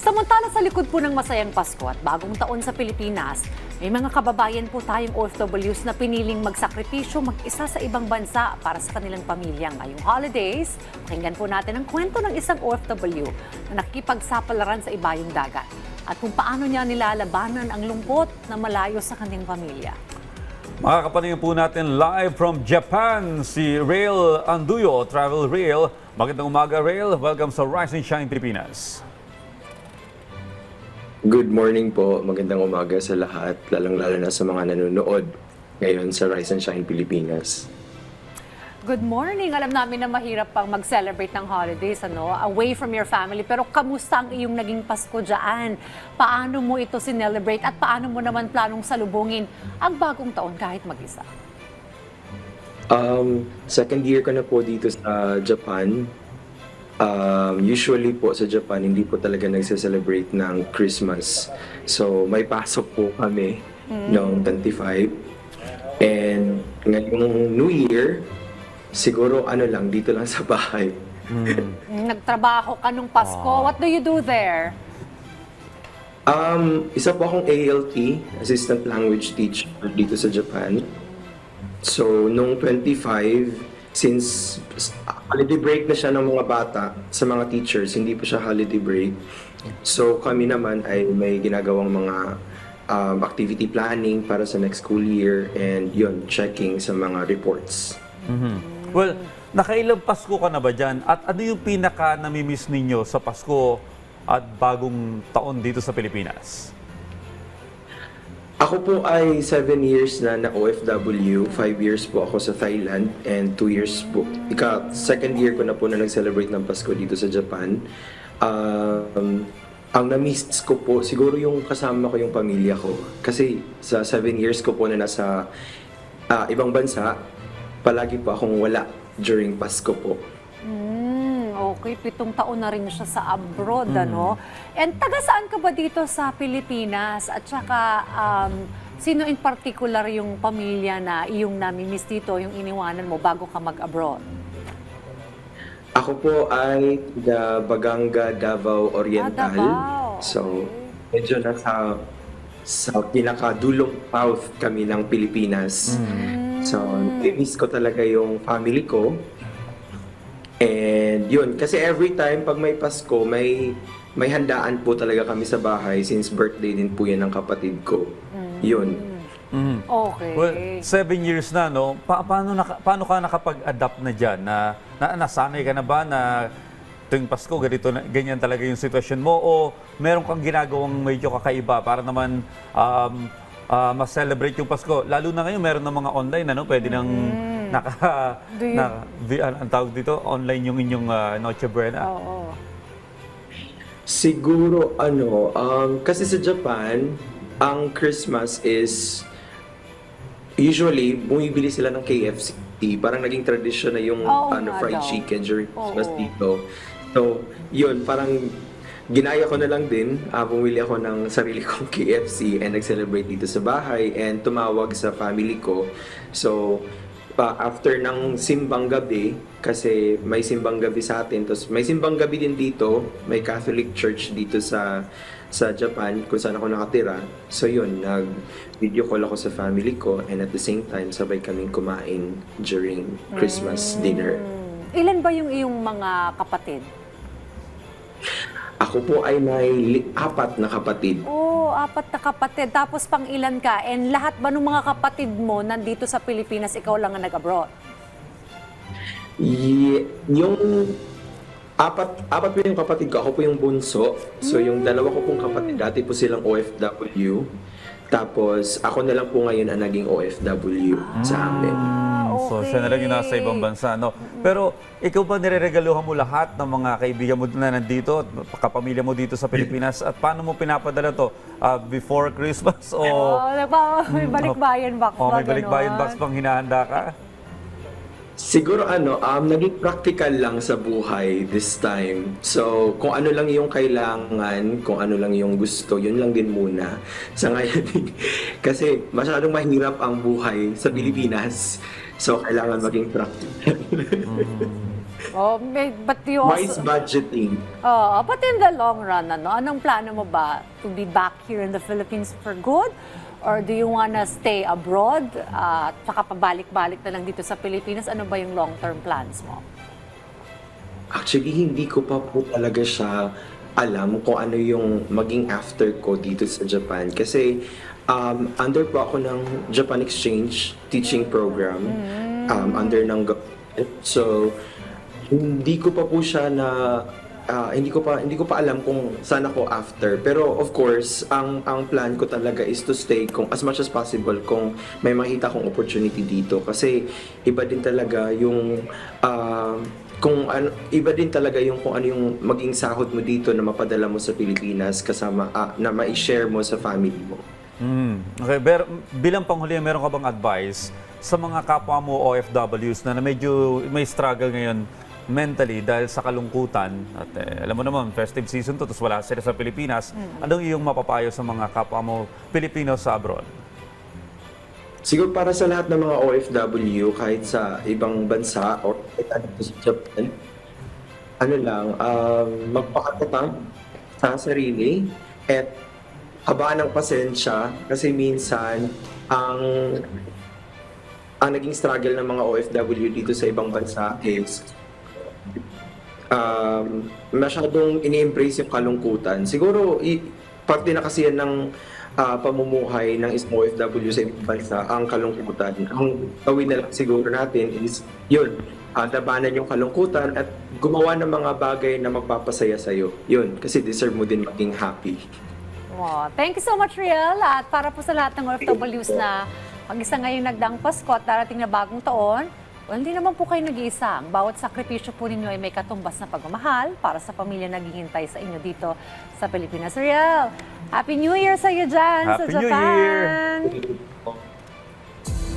Samantala sa likod po ng masayang Pasko at bagong taon sa Pilipinas, may mga kababayan po tayong OFWs na piniling magsakripisyo mag-isa sa ibang bansa para sa kanilang pamilya ngayong holidays. Pakinggan po natin ang kwento ng isang OFW na nakikipagsapalaran sa ibayong dagat at kung paano niya nilalabanan ang lungkot na malayo sa kanyang pamilya. Makakapaningin po natin live from Japan si Rail Anduyo, Travel Rail. Magandang umaga, Rail. Welcome sa Rise and Shine Pilipinas. Good morning po. Magandang umaga sa lahat, lalong-lalo na sa mga nanonood ngayon sa Rise and Shine Pilipinas. Good morning. Alam namin na mahirap pang mag-celebrate ng holidays, away from your family. Pero kamusta ang iyong naging Pasko dyan? Paano mo ito sinelebrate at paano mo naman planong salubungin ang bagong taon kahit mag-isa? Second year ko na po dito sa Japan. Usually po sa Japan, hindi po talaga nagse-celebrate ng Christmas. So may pasok po kami noong 25. And ngayong New Year, siguro dito lang sa bahay. Nagtrabaho ka nung Pasko. What do you do there? Isa po akong ALT, Assistant Language Teacher dito sa Japan. So, nung 25, since holiday break na siya ng mga bata sa mga teachers, hindi pa siya holiday break. So, kami naman ay may ginagawang mga activity planning para sa next school year and yun, checking sa mga reports. Well, nakailang Pasko ka na ba dyan? At ano yung pinaka-namimiss ninyo sa Pasko at bagong taon dito sa Pilipinas? Ako po ay 7 years na OFW, 5 years po ako sa Thailand, and 2 years po. Second year ko na po na nag-celebrate ng Pasko dito sa Japan. Ang na-miss ko po, siguro yung kasama ko yung pamilya ko. Kasi sa 7 years ko po na nasa ibang bansa, palagi po akong wala during Pasko po. Okay, 7 taon na rin siya sa abroad, And taga saan ka ba dito sa Pilipinas? At saka, sino in particular yung pamilya na iyong namimiss dito, yung iniwanan mo bago ka mag-abroad? Ako po ay taga Baganga, Davao Oriental. Davao. So, medyo nasa pinakadulong south kami ng Pilipinas. So, miss ko talaga yung family ko. And yun, kasi every time pag may Pasko, may handaan po talaga kami sa bahay since birthday din po yan ng kapatid ko. Yun. Okay. Well, 7 years na, no? Paano ka nakapag-adapt na dyan? Nasanay ka na ba na tuwing Pasko, ganyan talaga yung sitwasyon mo? O meron kang ginagawang medyo kakaiba para naman ma-celebrate yung Pasko? Lalo na ngayon, meron na mga online, pwede nang ang tawag dito, online yung inyong Noche Buena. Oo. Siguro kasi sa Japan, ang Christmas is usually bumibili sila ng KFC. Parang naging tradition na yung fried chicken during Christmas dito. So, yun, parang ginaya ko na lang din, bumili ako ng sarili kong KFC and nag-celebrate dito sa bahay and tumawag sa family ko. So, after ng simbang gabi, kasi may simbang gabi sa atin, tapos may simbang gabi din dito, may Catholic Church dito sa Japan, kung saan ako nakatira. So yun, nag-video call ako sa family ko and at the same time, sabay kaming kumain during Christmas dinner. Ilan ba yung iyong mga kapatid? Ako po ay may 4 na kapatid. 4 na kapatid. Tapos pang ilan ka? And lahat ba ng mga kapatid mo nandito sa Pilipinas, ikaw lang ang nag-abroad? Yung apat po yung kapatid ko. Ako po yung bunso. So yung dalawa ko pong kapatid, dati po silang OFW. Tapos ako na lang po ngayon ang naging OFW sa amin. So siya na lang yung nasa ibang bansa, no? Pero ikaw ba nireregaluhan mo lahat ng mga kaibigan mo na nandito at kapamilya mo dito sa Pilipinas? At paano mo pinapadala to? Before Christmas o... may balikbayan box ba? May balikbayan box pang hinahanda ka? Siguro naging practical lang sa buhay this time. So, kung ano lang yung kailangan, kung ano lang yung gusto, yun lang din muna. Sa ngayon, kasi masyadong mahirap ang buhay sa Pilipinas. So, kailangan maging practical. Oh, but you Wise also... budgeting. But in the long run, anong plano mo ba? To be back here in the Philippines for good? Or do you wanna stay abroad? At saka pabalik-balik na lang dito sa Pilipinas? Ano ba yung long-term plans mo? Actually, hindi ko pa po talaga siya alam kung ano yung maging after ko dito sa Japan. Kasi under po ako ng Japan Exchange Teaching Program under ng government. So, hindi ko pa po siya na hindi ko pa alam kung saan ako after. Pero of course, ang plan ko talaga is to stay kung as much as possible kung may makita kong opportunity dito kasi iba din talaga yung iba din talaga yung kung ano yung maging sahod mo dito na mapadala mo sa Pilipinas kasama na mai-share mo sa family mo. Okay, bilang panghuli, meron ka bang advice sa mga kapwa mo OFWs na medyo may struggle ngayon mentally dahil sa kalungkutan at alam mo naman, festive season to, tapos wala sila sa Pilipinas. Anong iyong mapapayo sa mga kapwa mo Pilipino sa abroad? Siguro para sa lahat ng mga OFW kahit sa ibang bansa or kahit dito sa Japan, magpakatatag sa sarili at habaan ng pasensya kasi minsan ang naging struggle ng mga OFW dito sa ibang bansa is masyadong ini-embrace yung kalungkutan. Siguro, parte na kasi yan ng pamumuhay ng isang OFW sa ibang bansa, ang kalungkutan. Ang gawin na lang siguro natin is, yun, labanan yung kalungkutan at gumawa ng mga bagay na magpapasaya sa'yo. Yun, kasi deserve mo din maging happy. Wow. Thank you so much, Riel. At para po sa lahat ng OFWs na mag-isa ngayong nagdaang Pasko at darating na bagong taon, well, hindi naman po kayo nag-iisa. Ang bawat sakripisyo po ninyo ay may katumbas na pagmamahal para sa pamilya naghihintay sa inyo dito sa Pilipinas. Riel, Happy New Year sa iyo dyan sa Happy New Japan! Year!